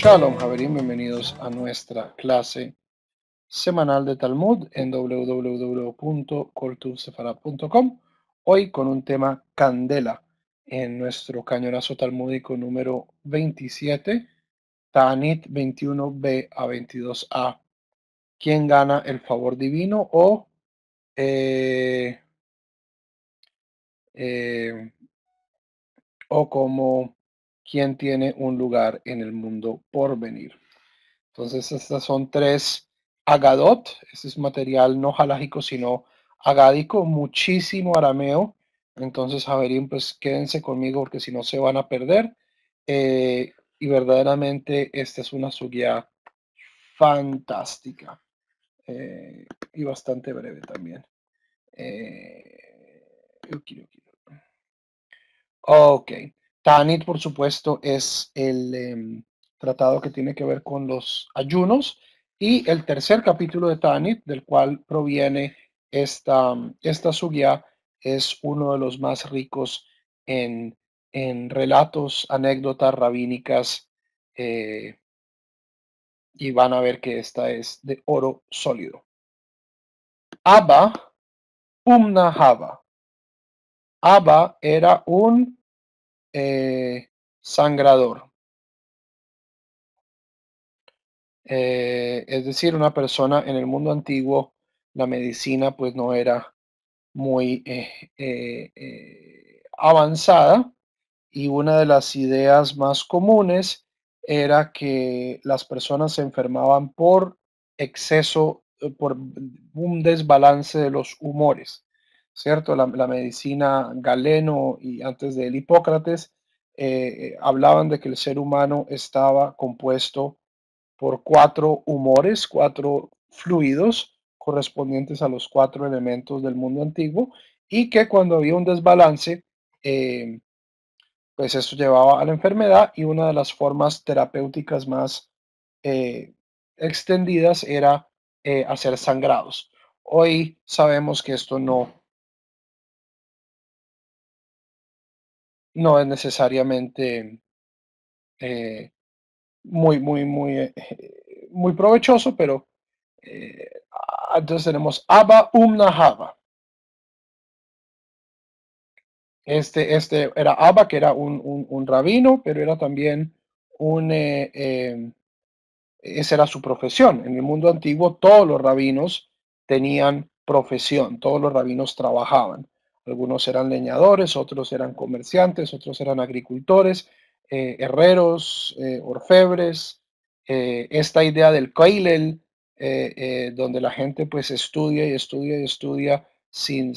Shalom, Javerín, bienvenidos a nuestra clase semanal de Talmud en www.coltuvsefarad.com. Hoy con un tema candela en nuestro cañonazo talmúdico número 27, Ta'anit 21b a 22a. ¿Quién gana el favor divino eh, eh, o como quién tiene un lugar en el mundo por venir? Entonces, estas son tres agadot. Este es material no halágico, sino agádico, muchísimo arameo. Entonces, Javerín, pues quédense conmigo porque si no se van a perder. Y verdaderamente esta es una sugia fantástica y bastante breve también. Ok. Tanit, por supuesto, es el tratado que tiene que ver con los ayunos y el tercer capítulo de Tanit, del cual proviene esta sugya, es uno de los más ricos en, en relatos, anécdotas rabínicas y van a ver que esta es de oro sólido. Abba, Hava. Abba era un sangrador. Es decir, una persona en el mundo antiguo, la medicina pues no era muy avanzada y una de las ideas más comunes era que las personas se enfermaban por exceso, por un desbalance de los humores, ¿cierto? La medicina Galeno y antes de él Hipócrates hablaban de que el ser humano estaba compuesto por cuatro humores, cuatro fluidos correspondientes a los cuatro elementos del mundo antiguo y que cuando había un desbalance, pues esto llevaba a la enfermedad y una de las formas terapéuticas más eh, extendidas era hacer sangrados. Hoy sabemos que esto no es necesariamente eh, muy provechoso, pero entonces tenemos Abba Nahava. Este era Abba, que era un rabino, pero era también esa era su profesión. En el mundo antiguo todos los rabinos tenían profesión, todos los rabinos trabajaban. Algunos eran leñadores, otros eran comerciantes, otros eran agricultores, herreros, orfebres. Esta idea del koilel, donde la gente pues estudia y estudia y estudia sin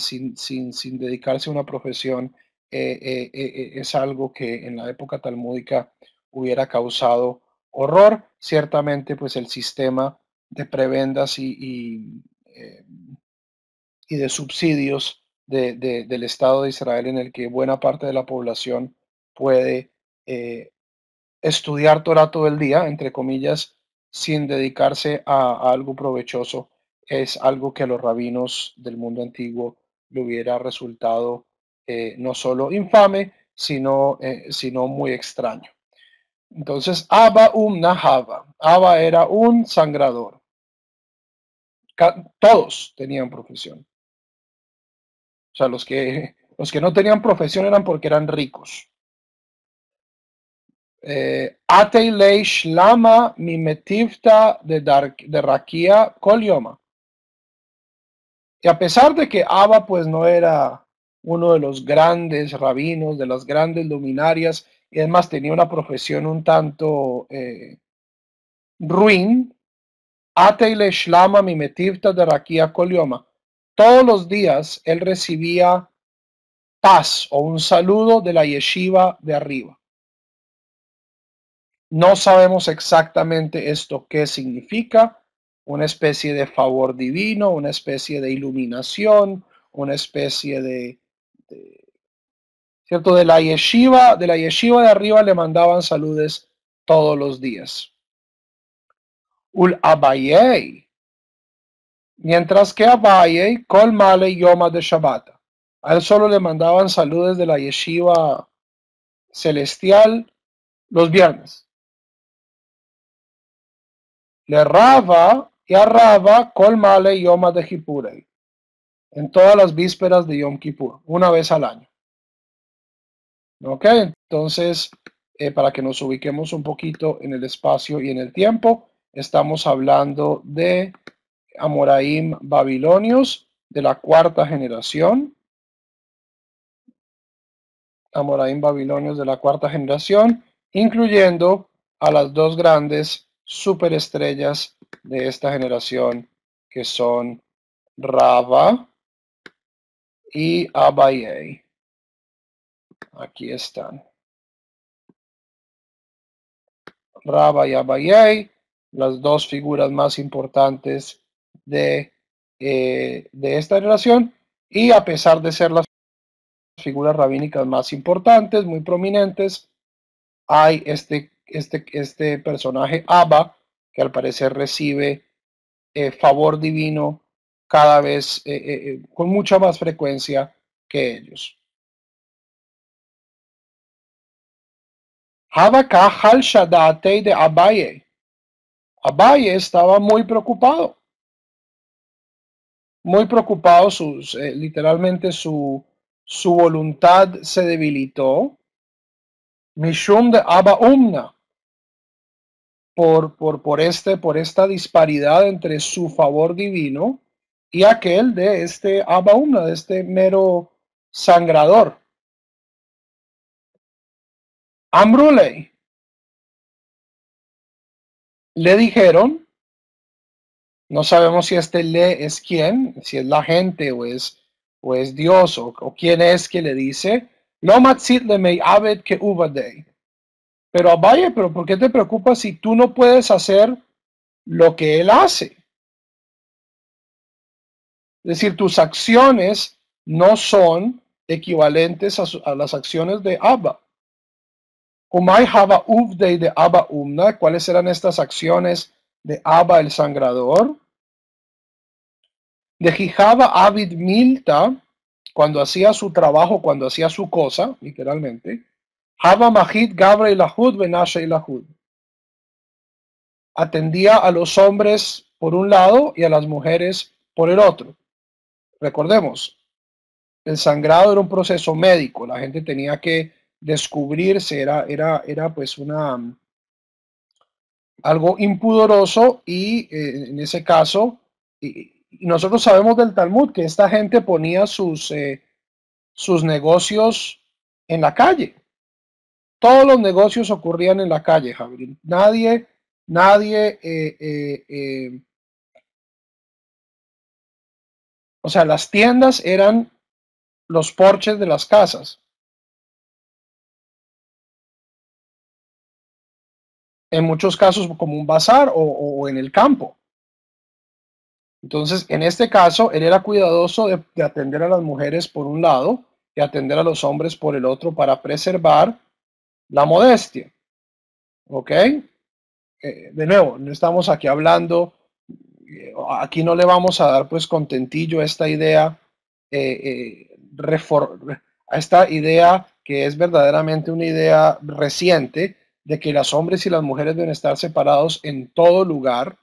dedicarse a una profesión, es algo que en la época talmúdica hubiera causado horror. Ciertamente, pues el sistema de prebendas y de subsidios del Estado de Israel, en el que buena parte de la población puede estudiar Torah todo el día, entre comillas, sin dedicarse a algo provechoso, es algo que a los rabinos del mundo antiguo le hubiera resultado no solo infame, sino muy extraño. Entonces, Abba Nahava. Abba era un sangrador. Todos tenían profesión. O sea, los que no tenían profesión eran porque eran ricos. Atei leish lama mimetivta de Rakia Kolyoma. Y a pesar de que Abba pues no era uno de los grandes rabinos, de las grandes luminarias, y además tenía una profesión un tanto ruin, Ateile Shlama Mimetivta de Rakia Kolioma. Todos los días él recibía paz o un saludo de la yeshiva de arriba. No sabemos exactamente esto qué significa, una especie de favor divino, una especie de iluminación, una especie ¿cierto? De la yeshiva de arriba le mandaban saludes todos los días. Ul Abayei. Mientras que a Valle, Kol Male Yoma de Shabbat. A él solo le mandaban saludos de la yeshiva celestial los viernes. Le Rava y a Rava Kol Male Yoma de Kippurei, en todas las vísperas de Yom Kippur, una vez al año. Ok, entonces, para que nos ubiquemos un poquito en el espacio y en el tiempo, estamos hablando de Amoraim babilonios de la cuarta generación. Amoraim babilonios de la cuarta generación, incluyendo a las dos grandes superestrellas de esta generación, que son Rava y Abaye. Aquí están. Rava y Abaye, las dos figuras más importantes de esta generación, y a pesar de ser las figuras rabínicas más importantes, muy prominentes, hay este personaje Abba, que al parecer recibe favor divino cada vez con mucha más frecuencia que ellos. Habaka Hal Shadate de Abaye. Abaye estaba muy preocupado, literalmente su voluntad se debilitó. Mishum de Abba Umna, por esta disparidad entre su favor divino y aquel de este Abba Umna, de este mero sangrador. Amruley, le dijeron, no sabemos si este le es quién, si es la gente o es Dios o quién es que le dice, no matzit le mei abed que uvadei. Pero Abaye, pero ¿por qué te preocupas si tú no puedes hacer lo que él hace? Es decir, tus acciones no son equivalentes a las acciones de Abba. Umay Haba Uvdei de Abba Umna, ¿cuáles eran estas acciones de Abba el sangrador? De Jijaba Abid Milta, cuando hacía su trabajo, cuando hacía su cosa, literalmente. Haba Mahid Gabra y Lahud Benasha y Lahud. Atendía a los hombres por un lado y a las mujeres por el otro. Recordemos, el sangrado era un proceso médico, la gente tenía que descubrirse, era pues algo impudoroso y en ese caso, y nosotros sabemos del Talmud que esta gente ponía sus negocios en la calle. Todos los negocios ocurrían en la calle, Javier. Nadie, o sea, las tiendas eran los porches de las casas. En muchos casos como un bazar o en el campo. Entonces, en este caso, él era cuidadoso de atender a las mujeres por un lado y atender a los hombres por el otro para preservar la modestia. ¿Ok? De nuevo, no estamos aquí hablando, aquí no le vamos a dar pues contentillo a esta idea, a esta idea que es verdaderamente una idea reciente de que los hombres y las mujeres deben estar separados en todo lugar,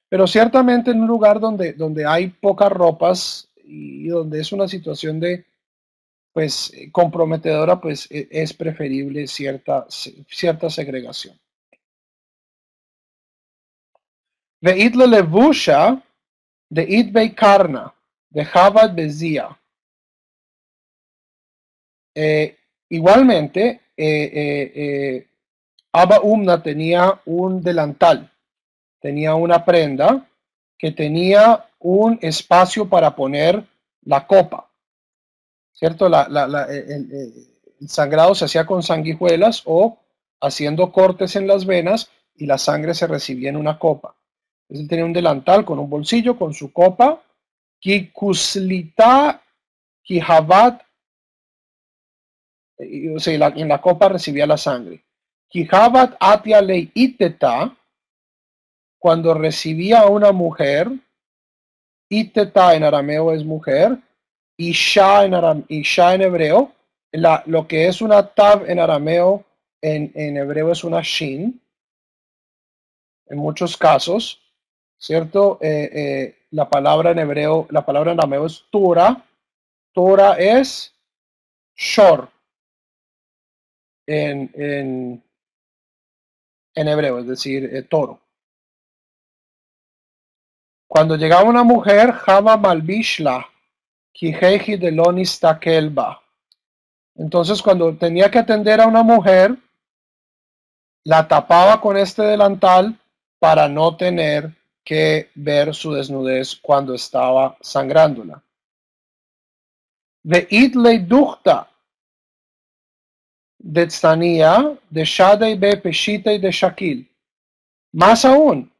pero ciertamente en un lugar donde hay pocas ropas y donde es una situación de pues comprometedora, pues es preferible cierta segregación. Ve'it le levusha de it beikarna, de Javad Bezia. Igualmente, Abba Umna tenía un delantal, tenía una prenda que tenía un espacio para poner la copa, ¿cierto? El sangrado se hacía con sanguijuelas o haciendo cortes en las venas y la sangre se recibía en una copa. Entonces tenía un delantal con un bolsillo, con su copa, ki kuslita ki havat, o sea, en la copa recibía la sangre. Ki havat atia lei iteta, cuando recibía a una mujer, iteta en arameo es mujer, isha en hebreo, lo que es una tav en arameo, en hebreo es una shin, en muchos casos. ¿cierto? La palabra en hebreo, la palabra en arameo es Torah. Torah es shor en hebreo, es decir, toro. Cuando llegaba una mujer, Java Malbishla, Kijeji de Lonis Takelba. Entonces, cuando tenía que atender a una mujer, la tapaba con este delantal para no tener que ver su desnudez cuando estaba sangrándola. De Itley Duchta, de Tzania, de Shadei Be Peshita y de Shakil. Más aún,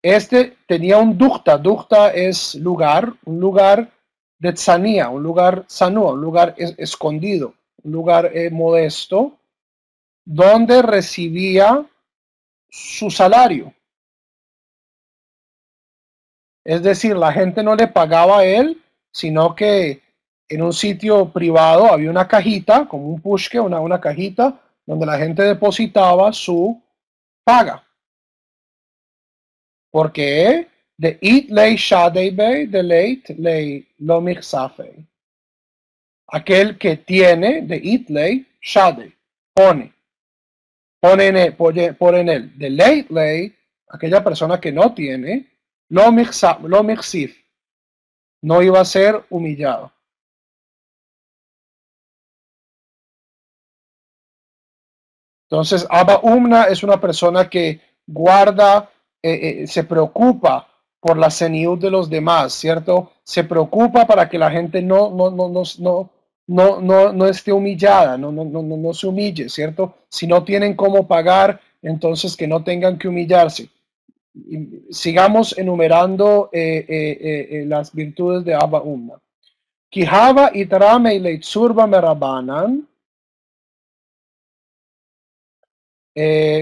este tenía un Duchta. Duchta es lugar, un lugar de Tzania, un lugar sanúa, un lugar escondido, un lugar modesto, donde recibía su salario. Es decir, la gente no le pagaba a él, sino que en un sitio privado había una cajita, como un pushke, una cajita, donde la gente depositaba su paga. Porque de it lei shadei de leit lei lo michsafei. Aquel que tiene de it lei shadei, pone en él. De leit lei, aquella persona que no tiene, lo michsif, no iba a ser humillado. Entonces, Abba Umna es una persona que guarda, se preocupa por la seniud de los demás, ¿cierto? Se preocupa para que la gente no esté humillada, no se humille, ¿cierto? Si no tienen cómo pagar, entonces que no tengan que humillarse. Sigamos enumerando las virtudes de Abba Umna. Kihava itrame leitzurba merabanan.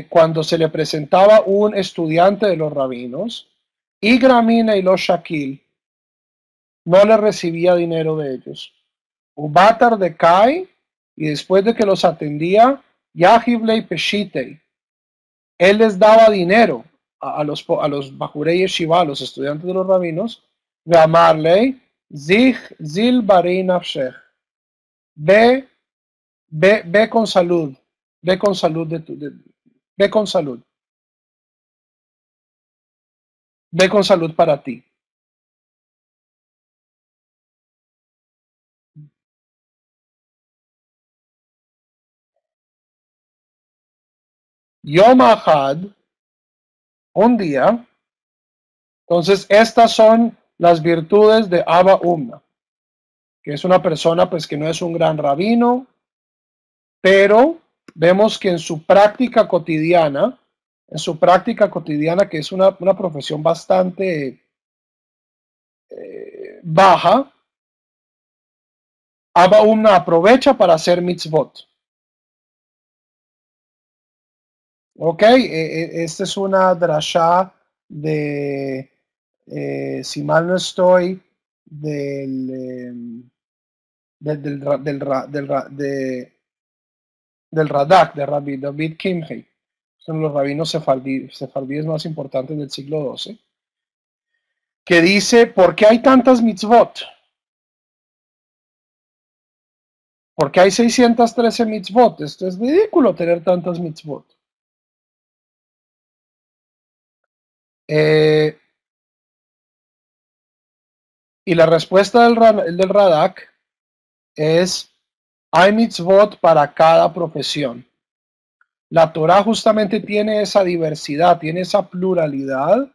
Cuando se le presentaba un estudiante de los rabinos, y Gramina y los Shakil, no le recibía dinero de ellos. Ubatar de Kai, y después de que los atendía, Yahiblei Peshitei, él les daba dinero a los Bajurei Yeshiva, a los estudiantes de los rabinos, de amarley, Zich Zil Barei Nafshech, ve con salud, ve con salud ve con salud. Ve con salud para ti. Yom Ahad, un día. Entonces, estas son las virtudes de Abba Umna, que es una persona pues que no es un gran rabino, pero vemos que en su práctica cotidiana, que es una profesión bastante baja, Abba Umna aprovecha para hacer mitzvot. Ok, esta es una drasha de, si mal no estoy, del Radak, de Rabbi David Kimhei, son los rabinos sefardíes más importantes del siglo XII, que dice, ¿por qué hay tantas mitzvot? ¿Por qué hay 613 mitzvot? Esto es ridículo tener tantas mitzvot. Y la respuesta del Radak es, hay mitzvot para cada profesión. La Torah justamente tiene esa diversidad, tiene esa pluralidad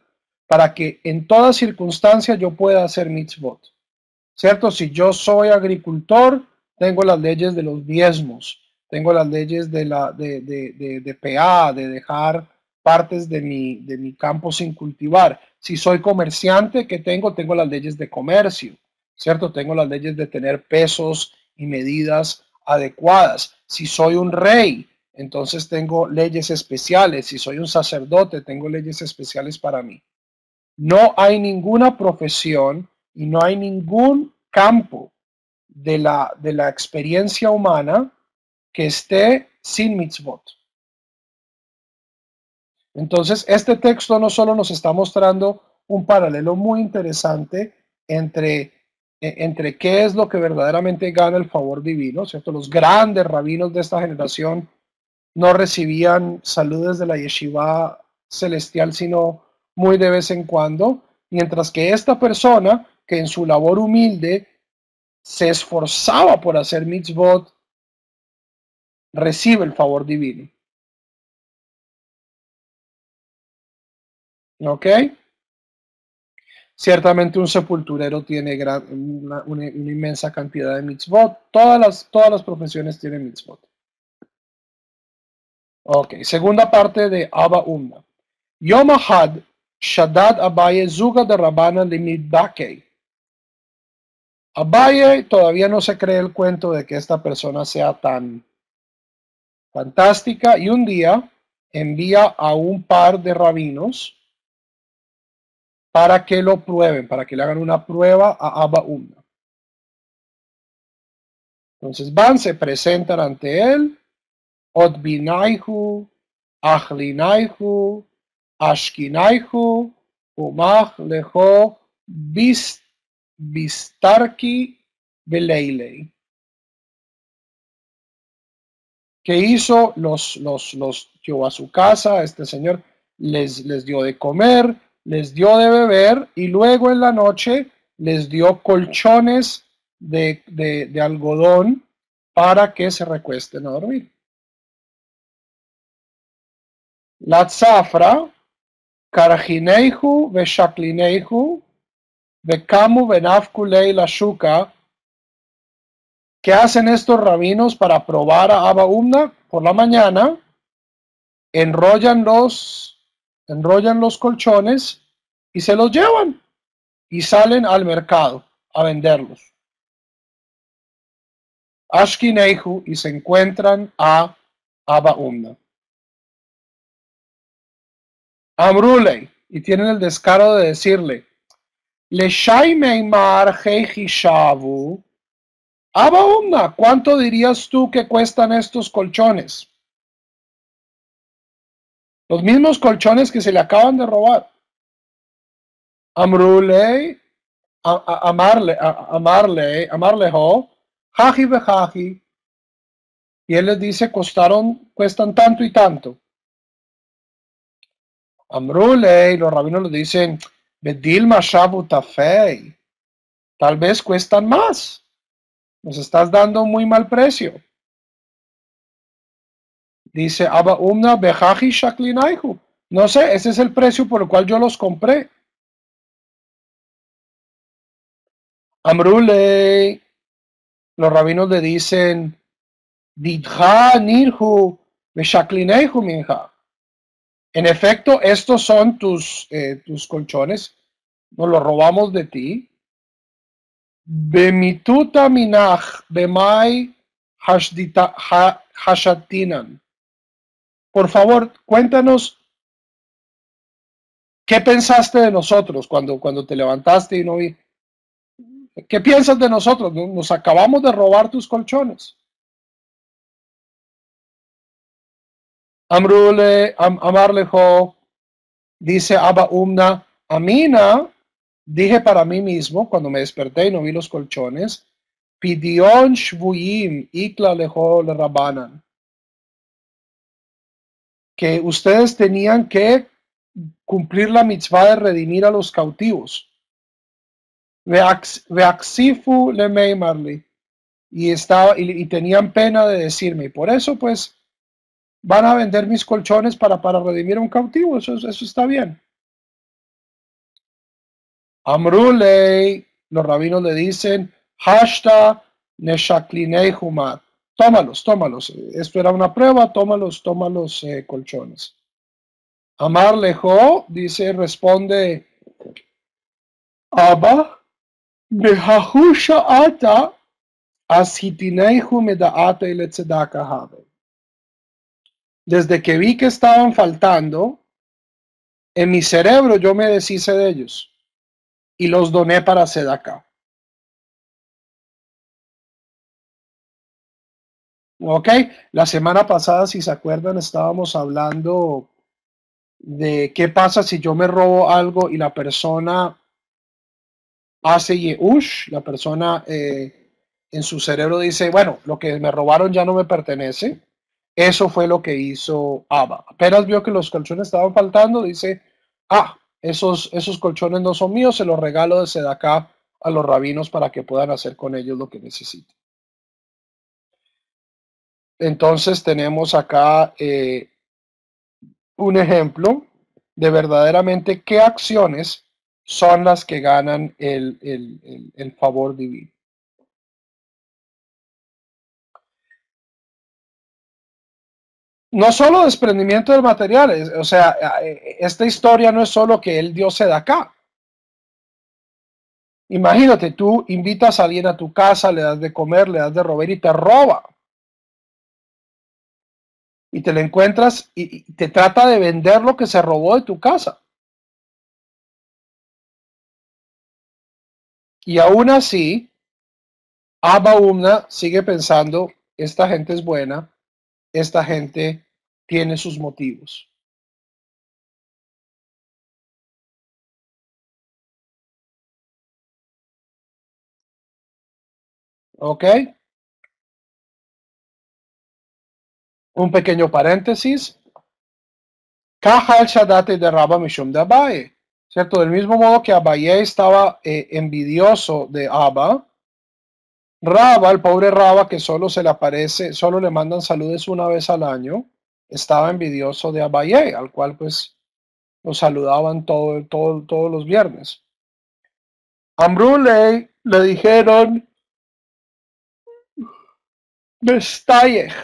para que en toda circunstancia yo pueda hacer mitzvot. ¿Cierto? Si yo soy agricultor, tengo las leyes de los diezmos, tengo las leyes de PA, de dejar partes de mi campo sin cultivar. Si soy comerciante, ¿qué tengo? Tengo las leyes de comercio, ¿cierto? Tengo las leyes de tener pesos y medidas adecuadas. Si soy un rey, entonces tengo leyes especiales. Si soy un sacerdote, tengo leyes especiales para mí. No hay ninguna profesión y no hay ningún campo de la experiencia humana que esté sin mitzvot. Entonces, este texto no solo nos está mostrando un paralelo muy interesante entre, entre qué es lo que verdaderamente gana el favor divino, ¿cierto? Los grandes rabinos de esta generación no recibían saludes de la yeshiva celestial, sino muy de vez en cuando, mientras que esta persona, que en su labor humilde se esforzaba por hacer mitzvot, recibe el favor divino. ¿Ok? Ciertamente un sepulturero tiene una inmensa cantidad de mitzvot. Todas las profesiones tienen mitzvot. Ok, segunda parte de Abba Umna. Yom Ahad, Shaddad Abaye Zuga de Rabana Limidbakei. Abaye todavía no se cree el cuento de que esta persona sea tan fantástica y un día envía a un par de rabinos para que lo prueben, para que le hagan una prueba a Abba Umna. Entonces van, se presentan ante él, Otbinaihu, Achlinaihu, Ashkinaihu, Umach Lejo, Bistarki, Beleilei. ¿Qué hizo? Los llevó a su casa, este señor les dio de comer, les dio de beber y luego en la noche les dio colchones de algodón para que se recuesten a dormir. La tzafra, karajineihu veshaklineihu, vekamu benafkulei la shuka. ¿Qué hacen estos rabinos para probar a Abba Umna? Por la mañana enrollan los colchones y se los llevan y salen al mercado a venderlos. Ashkineihu y se encuentran a Abba Umna. Amrulei y tienen el descaro de decirle, Le Shaimeimar Heijishavu, Abba Umna, ¿cuánto dirías tú que cuestan estos colchones? Los mismos colchones que se le acaban de robar. Amrulei, Amarleho, Haji Behaji. Y él les dice, cuestan tanto y tanto. Amrulei, los rabinos les dicen, Bedilma Shabu Tafei. Tal vez cuestan más. Nos estás dando muy mal precio. Dice Abba Umna Behaji Shaklinaihu. No sé, ese es el precio por el cual yo los compré. Amrulei, los rabinos le dicen, Didha Nirhu Beshaklinaihu Minha. En efecto, estos son tus colchones. Nos los robamos de ti. Bemituta minach bemai hashatinan. Por favor, cuéntanos qué pensaste de nosotros cuando te levantaste y no vi. ¿Qué piensas de nosotros? Nos acabamos de robar tus colchones. Amrule, Amarlejo, dice Abba Umna, Amina, dije para mí mismo cuando me desperté y no vi los colchones, Pidion Shvuyim Ikla Lejo le Rabanan, que ustedes tenían que cumplir la mitzvah de redimir a los cautivos. Veaxifu le Meimarli, y tenían pena de decirme, y por eso pues van a vender mis colchones para redimir a un cautivo, eso está bien. Amrulei, los rabinos le dicen, Hashta Neshaklinei Humat. Tómalos. Esto era una prueba, tómalos colchones. Amar Lejo, dice, responde, Abba, Behahusha ata, Ashitineihu medaata y letzedaka habe. Desde que vi que estaban faltando, en mi cerebro yo me deshice de ellos y los doné para Sedaka. Ok, la semana pasada, si se acuerdan, estábamos hablando de qué pasa si yo me robo algo y la persona hace Yehush, la persona en su cerebro dice, bueno, lo que me robaron ya no me pertenece. Eso fue lo que hizo Abba. Apenas vio que los colchones estaban faltando, dice, esos colchones no son míos, se los regalo de Sedacá a los rabinos para que puedan hacer con ellos lo que necesiten. Entonces tenemos acá un ejemplo de verdaderamente qué acciones son las que ganan el favor divino. No solo desprendimiento de materiales, o sea, esta historia no es solo que él dio acá. Imagínate, tú invitas a alguien a tu casa, le das de comer, le das de robar y te roba. Y te lo encuentras y te trata de vender lo que se robó de tu casa. Y aún así, Abba Umna sigue pensando, esta gente es buena, esta gente tiene sus motivos. ¿Ok? Un pequeño paréntesis. Caja el Shadate de Rabba Mishum de Abaye. ¿Cierto? Del mismo modo que Abaye estaba envidioso de Abba, Raba, el pobre Raba que solo se le aparece, solo le mandan saludos una vez al año, estaba envidioso de Abaye, al cual pues lo saludaban todos los viernes. Amruley le dijeron, Bestayech,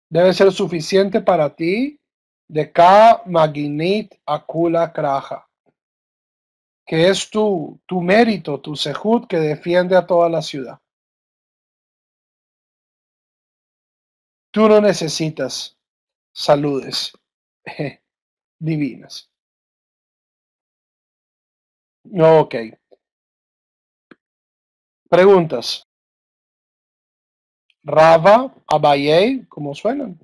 debe ser suficiente para ti de Ka Maginit Akula Kraja, que es tu mérito, tu sehut que defiende a toda la ciudad. Tú no necesitas saludes divinas. Ok. Preguntas. Rava, Abaye, ¿cómo suenan?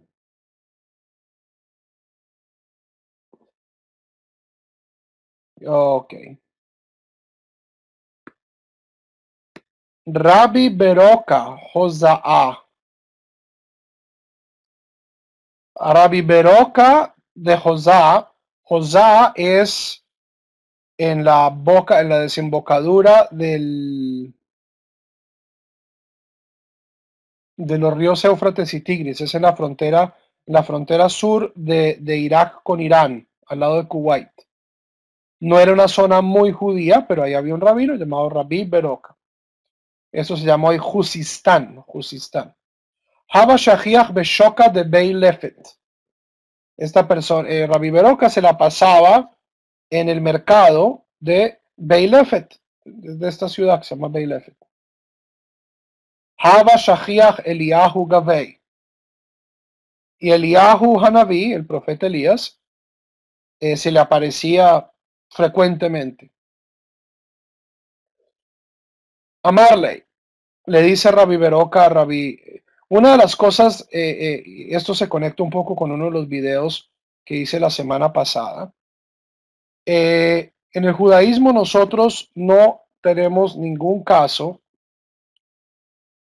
Ok. Rabbi Beroka, Josa'a. Rabbi Beroka de Josá. Josá es en la boca, en la desembocadura de los ríos Éufrates y Tigris. Es en la frontera sur de Irak con Irán, al lado de Kuwait. No era una zona muy judía, pero ahí había un rabino llamado Rabbi Beroka. Eso se llamó hoy Jusistán. Haba Shahiach Beshoka de Bei Lefet. Esta persona, Rabbi Beroka, se la pasaba en el mercado de Bei Lefet, de esta ciudad que se llama Bei Lefet. Haba Shahiach Eliyahu Gavei. Y Eliyahu Hanavi, el profeta Elías, se le aparecía frecuentemente. A Marley le dice Rabbi Beroka a Rabbi. Una de las cosas, esto se conecta un poco con uno de los videos que hice la semana pasada. En el judaísmo nosotros no tenemos ningún caso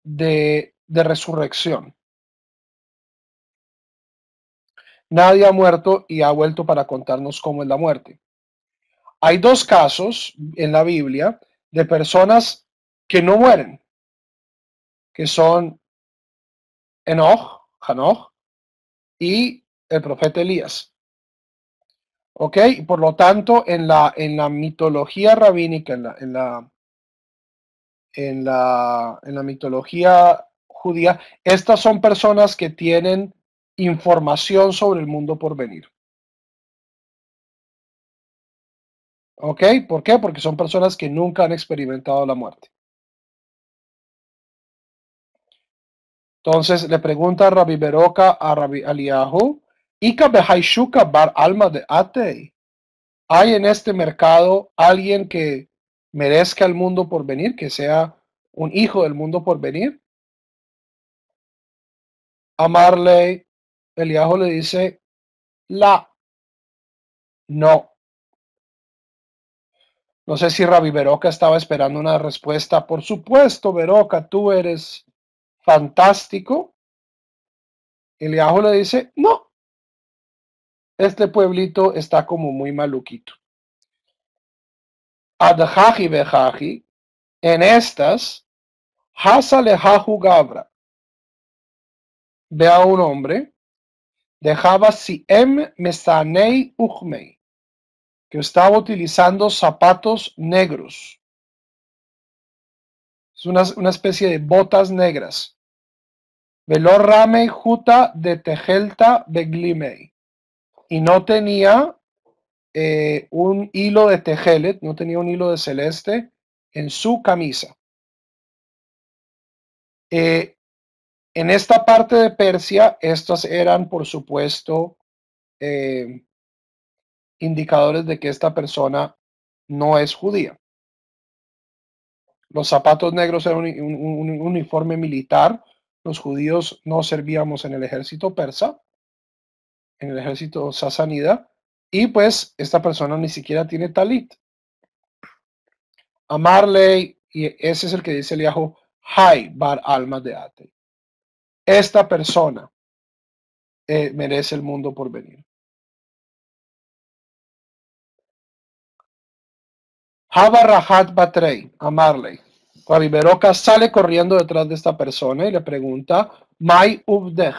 de resurrección. Nadie ha muerto y ha vuelto para contarnos cómo es la muerte. Hay dos casos en la Biblia de personas que no mueren, que son Hanoch y el profeta Elías. ¿Ok? Por lo tanto, en la mitología rabínica, en la mitología judía, estas son personas que tienen información sobre el mundo por venir. ¿Ok? ¿Por qué? Porque son personas que nunca han experimentado la muerte. Entonces le pregunta a Rabbi Beroka a Rabbi Eliyahu, Ika behaishuka bar alma de ate. ¿Hay en este mercado alguien que merezca el mundo por venir, que sea un hijo del mundo por venir? A Marley, Eliyahu le dice, la, No. No sé si Rabbi Beroca estaba esperando una respuesta. Por supuesto, Beroca, tú eres fantástico. Eliahu le dice, no, este pueblito está como muy maluquito. Adjaji bejaji, en estas, Hasa lejahu gabra, ve a un hombre, dejaba siem mesanei uchmei, que estaba utilizando zapatos negros. Es una especie de botas negras. Velor ramei juta de tejelta beglimei. Y no tenía un hilo de tejelet, no tenía un hilo de celeste en su camisa. En esta parte de Persia, estos eran, por supuesto, indicadores de que esta persona no es judía. Los zapatos negros eran un uniforme militar. Los judíos no servíamos en el ejército persa, en el ejército sasánida, y pues esta persona ni siquiera tiene talit. Amarley, y ese es el que dice el Eliahu, Hay bar alma de ate. Esta persona merece el mundo por venir. Haba Rahat Batrey, Amarley. Rabbi Beroca sale corriendo detrás de esta persona y le pregunta, Mai Uvdech,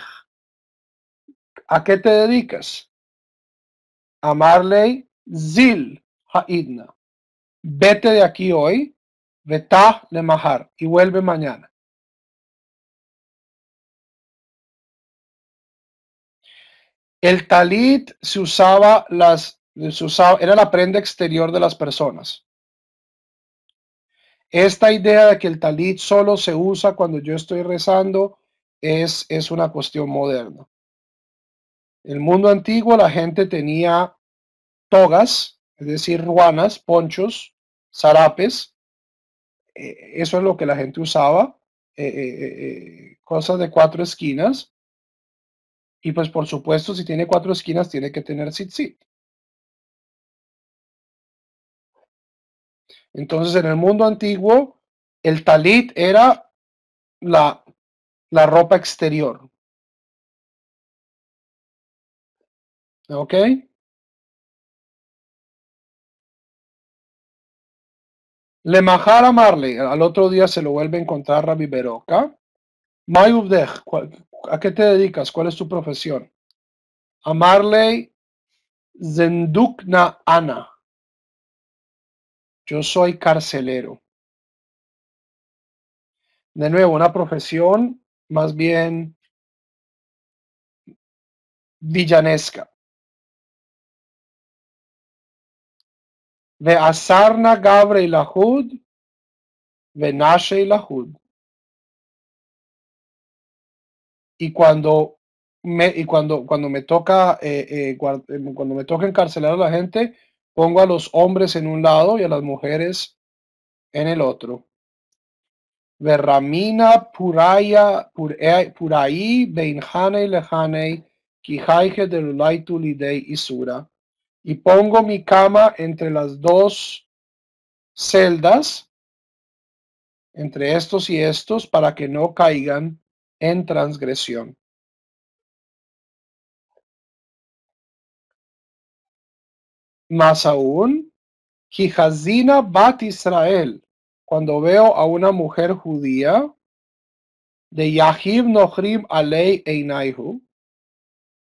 ¿a qué te dedicas? Amarley Zil Haidna. Vete de aquí hoy, vetah le mahar, y vuelve mañana. El talit era la prenda exterior de las personas. Esta idea de que el talit solo se usa cuando yo estoy rezando es una cuestión moderna. En el mundo antiguo la gente tenía togas, es decir, ruanas, ponchos, zarapes. Eso es lo que la gente usaba. Cosas de 4 esquinas. Y pues por supuesto, si tiene 4 esquinas, tiene que tener tzitzit. Entonces, en el mundo antiguo, el talit era la ropa exterior. ¿Ok? Le Mahar Marley, al otro día se lo vuelve a encontrar Rabbi Beroca. Mayubdech, ¿a qué te dedicas? ¿Cuál es tu profesión? A Marley Zendukna Ana. Yo soy carcelero. De nuevo, una profesión más bien villanesca. Ve Asarna Gabre y Lahud, ve Nashe y Lahud. Y cuando me toca cuando me toca encarcelar a la gente, pongo a los hombres en un lado y a las mujeres en el otro. Verramina puraya purai beinhanei lehanei kihaije delulaitu lidei isura. Y pongo mi cama entre las dos celdas, entre estos y estos, para que no caigan en transgresión. Más aún, Kijazina Bat Israel, cuando veo a una mujer judía, de Yahiv Nohrim Alei Einaihu,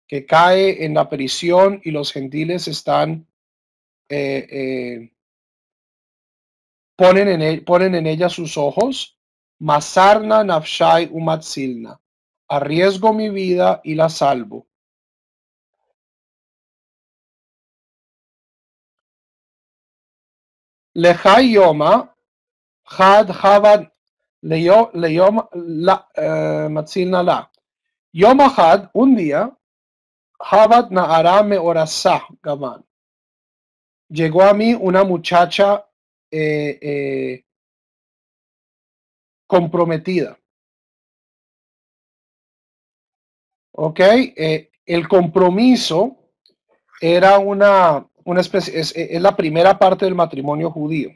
que cae en la prisión y los gentiles están ponen en ella sus ojos, Masarna Nafshai Umatzilna, arriesgo mi vida y la salvo. Lejai Yoma, Had Havad Leyom Matzilna la. Yom Had, un día, Havad Naara Meorasah Gavan. Llegó a mí una muchacha comprometida. ¿Ok? El compromiso era una una especie, es la primera parte del matrimonio judío.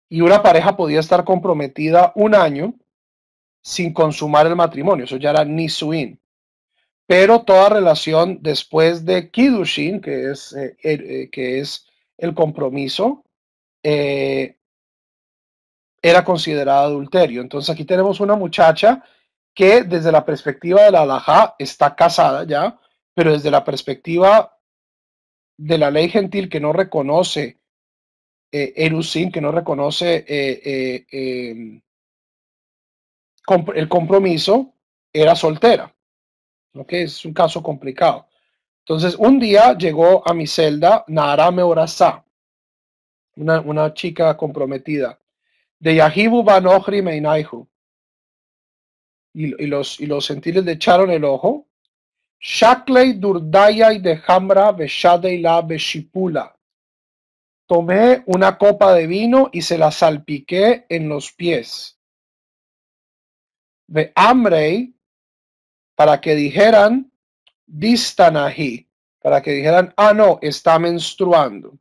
Y una pareja podía estar comprometida un año sin consumar el matrimonio, eso ya era nisuin. Pero toda relación después de kiddushin, que es el compromiso, eh, era considerada adulterio. Entonces aquí tenemos una muchacha que desde la perspectiva de la halajá está casada ya, pero desde la perspectiva de la ley gentil que no reconoce erusin, que no reconoce el compromiso, era soltera. ¿Ok? Es un caso complicado. Entonces, un día llegó a mi celda Nahara Meorasá, una chica comprometida, de Yahibu Banohri Meinaihu, y los gentiles le echaron el ojo. Shakley Durdaya y de Hamra Beshadeila Beshipula. Tomé una copa de vino y se la salpiqué en los pies. Ve Amrei, para que dijeran, Distanahi, para que dijeran, ah, no, está menstruando.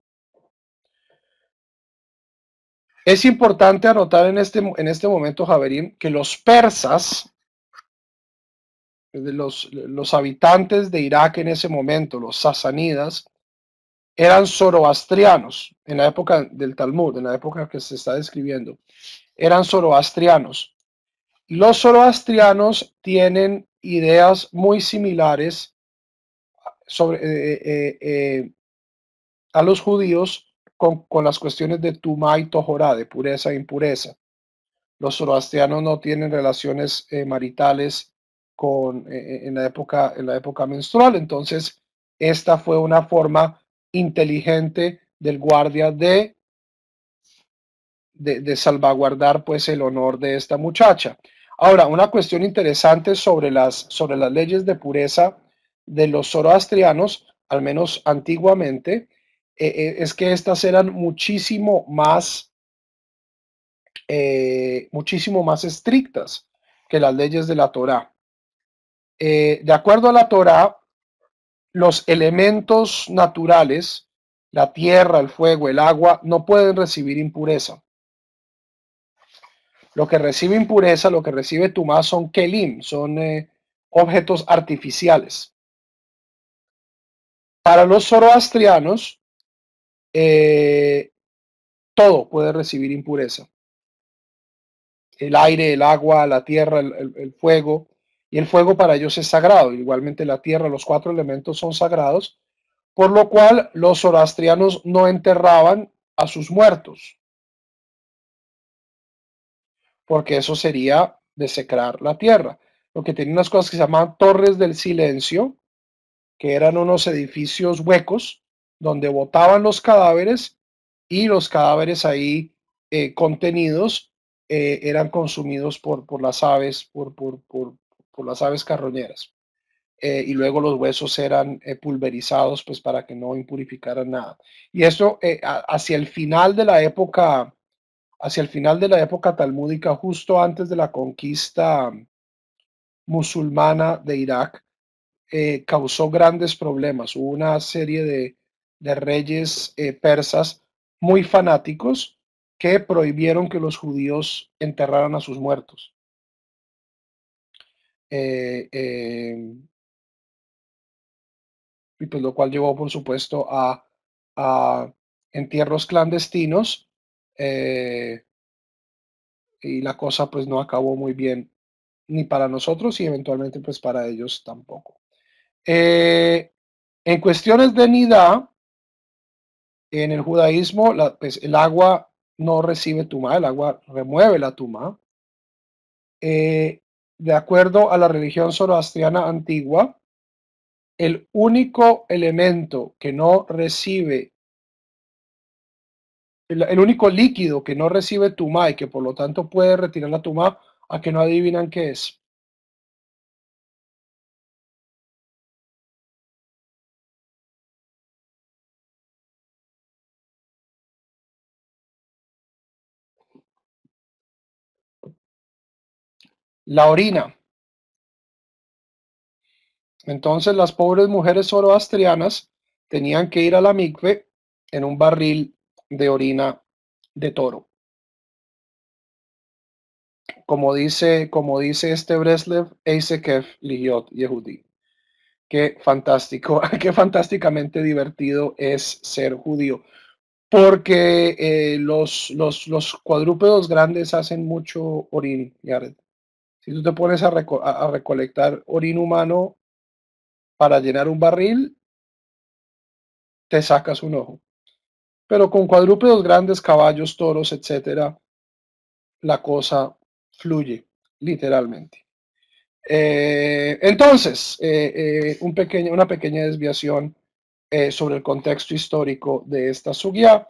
Es importante anotar en este momento, Javerín, que los persas, los habitantes de Irak en ese momento, los sasánidas, eran zoroastrianos en la época del Talmud, en la época que se está describiendo. Eran zoroastrianos. Y los zoroastrianos tienen ideas muy similares sobre, a los judíos con las cuestiones de Tumá y Tohorá, de pureza e impureza. Los zoroastrianos no tienen relaciones maritales en la época menstrual, entonces esta fue una forma inteligente del guardia de salvaguardar pues el honor de esta muchacha. Ahora, una cuestión interesante sobre sobre las leyes de pureza de los zoroastrianos, al menos antiguamente, es que estas eran muchísimo más estrictas que las leyes de la Torá. De acuerdo a la Torá, los elementos naturales, la tierra, el fuego, el agua, no pueden recibir impureza. Lo que recibe impureza, lo que recibe tumá son kelim, son objetos artificiales. Para los zoroastrianos, eh, todo puede recibir impureza. El aire, el agua, la tierra, el fuego. Y el fuego para ellos es sagrado. Igualmente la tierra, los cuatro elementos son sagrados, por lo cual los zoroastrianos no enterraban a sus muertos, porque eso sería desecrar la tierra. Lo que tenía unas cosas que se llamaban torres del silencio, que eran unos edificios huecos donde botaban los cadáveres y los cadáveres ahí contenidos eran consumidos por las aves, por las aves carroñeras. Y luego los huesos eran pulverizados pues para que no impurificaran nada. Y eso hacia el final de la época talmúdica, justo antes de la conquista musulmana de Irak, causó grandes problemas. Hubo una serie de reyes persas muy fanáticos que prohibieron que los judíos enterraran a sus muertos. Eh, eh, y pues lo cual llevó, por supuesto, a entierros clandestinos eh, y la cosa pues no acabó muy bien ni para nosotros y eventualmente pues para ellos tampoco. En cuestiones de nidá, en el judaísmo, pues, el agua no recibe tumá, el agua remueve la tumá. De acuerdo a la religión zoroastriana antigua, el único elemento que no recibe, el único líquido que no recibe tumá y que por lo tanto puede retirar la tumá, a que no adivinan qué es. La orina. Entonces las pobres mujeres zoroastrianas tenían que ir a la mikve en un barril de orina de toro. Como dice este Breslev, Eisekef Lihiot Yehudi. Qué fantástico, qué fantásticamente divertido es ser judío. Porque los cuadrúpedos grandes hacen mucho orín, Jared. Si tú te pones a recolectar orín humano para llenar un barril, te sacas un ojo. Pero con cuadrúpedos grandes, caballos, toros, etcétera, la cosa fluye, literalmente. Entonces, una pequeña desviación sobre el contexto histórico de esta sugya.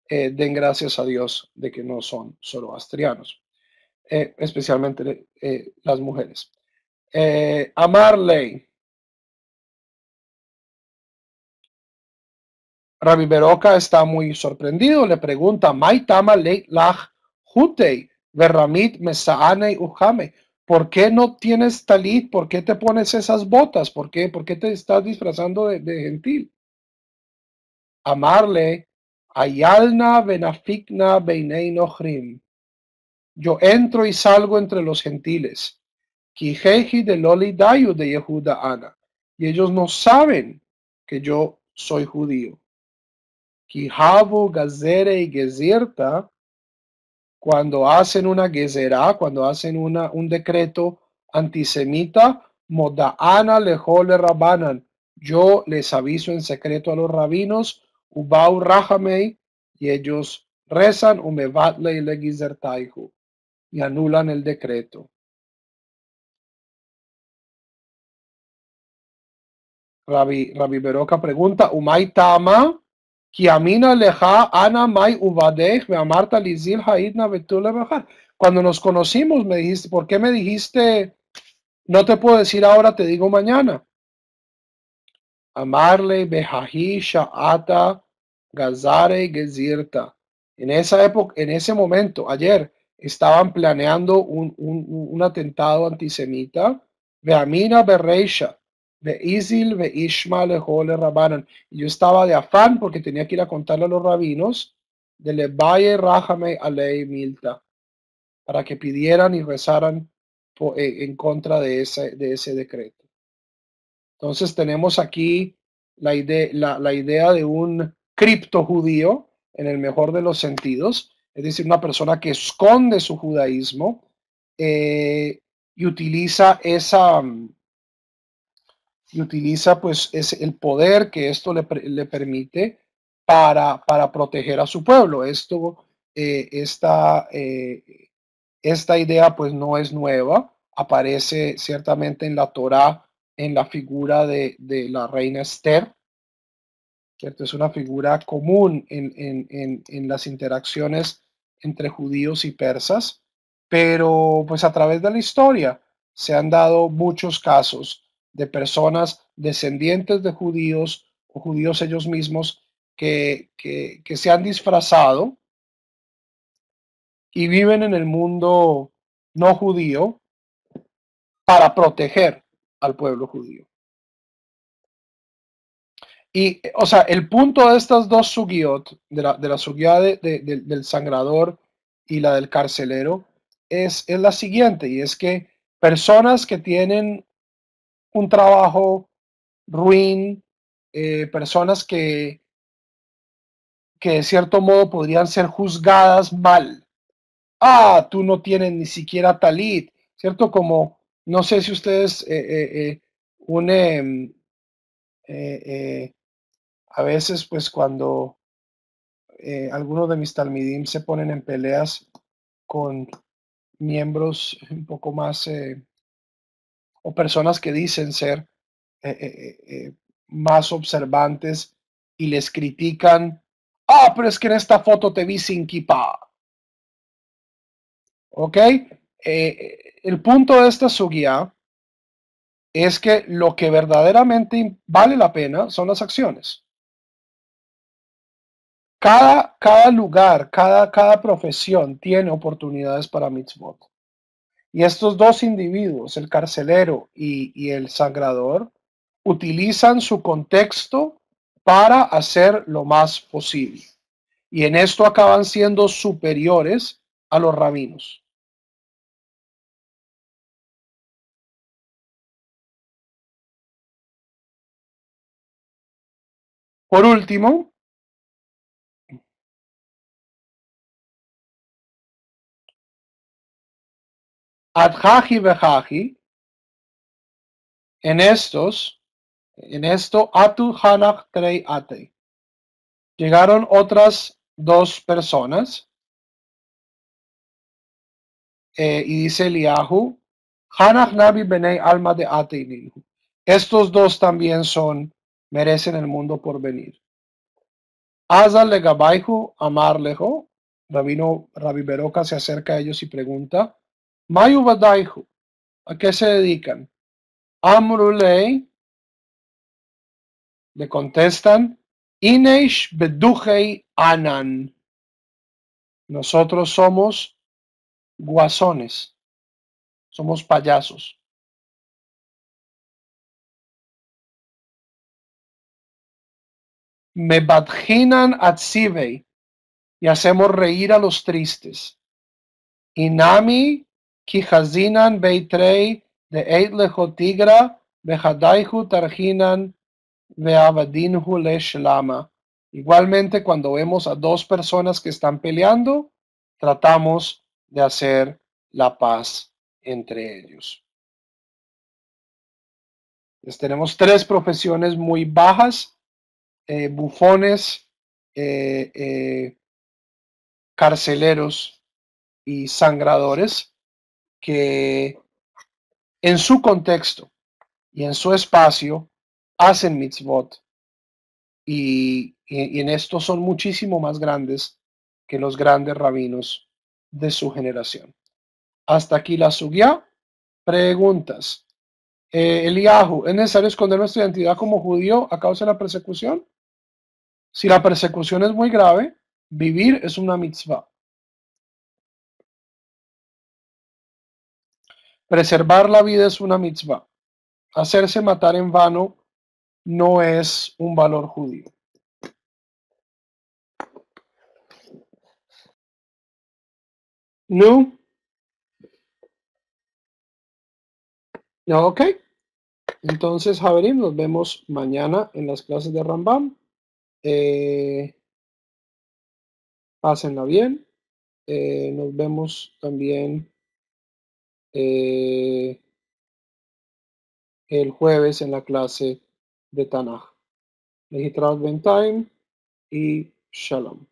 Den gracias a Dios de que no son zoroastrianos, especialmente las mujeres. Amarley, Rabbi Beroca está muy sorprendido, le pregunta, Maitama lach hutei verramit mesaane ujame. ¿Por qué no tienes talit? ¿Por qué te pones esas botas? ¿Por qué te estás disfrazando de gentil? Amarle, ayalna benafikna beinei nochrim. Yo entro y salgo entre los gentiles. Kijeji de Loli Dayu de Yehuda Ana. Y ellos no saben que yo soy judío. Kihabu Gazere y Gezirta, cuando hacen una gezerá, cuando hacen un decreto antisemita, Moda'ana lejole rabanan. Yo les aviso en secreto a los rabinos, Ubau Rahamei, y ellos rezan, Umevatle y le gizertaihu, y anulan el decreto. Rabbi Beroca pregunta, Umay Tama, Kiamina leja ana mai ubadej me amarta lizil haidna betule mejor. Cuando nos conocimos me dijiste, ¿por qué me dijiste, no te puedo decir ahora, te digo mañana? Amarle behahi sha'ata gazare gezirta. En esa época, en ese momento, ayer, estaban planeando un atentado antisemita. Beamina berreisha. Beizil beishma lejole rabanan. Y yo estaba de afán porque tenía que ir a contarle a los rabinos de Levaye Rajame Alei Milta para que pidieran y rezaran en contra de ese decreto. Entonces tenemos aquí la idea de un cripto judío en el mejor de los sentidos, es decir, una persona que esconde su judaísmo y utiliza pues el poder que esto le permite para proteger a su pueblo. Esta idea pues no es nueva, aparece ciertamente en la Torá en la figura de la reina Esther, ¿cierto? Es una figura común en las interacciones entre judíos y persas, pero pues a través de la historia se han dado muchos casos de personas descendientes de judíos o judíos ellos mismos que se han disfrazado y viven en el mundo no judío para proteger al pueblo judío. Y, o sea, el punto de estas dos sugiot, de la sugiá del sangrador y la del carcelero, es la siguiente, y es que personas que tienen un trabajo ruin, personas que de cierto modo podrían ser juzgadas mal. Ah, tú no tienes ni siquiera talit, ¿cierto? Como, no sé si ustedes un, a veces, pues cuando algunos de mis talmidim se ponen en peleas con miembros un poco más o personas que dicen ser eh, eh, eh, más observantes y les critican. Ah, pero es que en esta foto te vi sin kippah. ¿Ok? El punto de esta sugia es que lo que verdaderamente vale la pena son las acciones. Cada lugar, cada profesión tiene oportunidades para mitzvot. Y estos dos individuos, el carcelero y el sangrador, utilizan su contexto para hacer lo más posible. Y en esto acaban siendo superiores a los rabinos. Por último, adjaji bejaji, en esto, atu hanach trei ate. Llegaron otras dos personas y dice Eliahu, hanach nabi benei alma de ate nilhu. Estos dos también merecen el mundo por venir. Azal le gabaihu amar lejo. Rabbi Beroca se acerca a ellos y pregunta, Mayu badaihu, ¿a qué se dedican? Amrulei, le contestan, Ineish bedujei anan. Nosotros somos guasones, somos payasos. Me badjinan atzivei, y hacemos reír a los tristes. Inami kijazinan beitrei de eitlejo tigra, bejadaihu tarjinan veabadinhu le shlama. Igualmente, cuando vemos a dos personas que están peleando, tratamos de hacer la paz entre ellos. Entonces, tenemos tres profesiones muy bajas, bufones, carceleros y sangradores, que en su contexto y en su espacio hacen mitzvot y en esto son muchísimo más grandes que los grandes rabinos de su generación. Hasta aquí la sugya. Preguntas. Eliahu, ¿es necesario esconder nuestra identidad como judío a causa de la persecución? Si la persecución es muy grave, vivir es una mitzvah. Preservar la vida es una mitzvah. Hacerse matar en vano no es un valor judío. No. No, ok. Entonces, Javerim, nos vemos mañana en las clases de Rambam. Pásenla bien. Nos vemos también el jueves en la clase de Tanaj. Lehitraut Bentime y Shalom.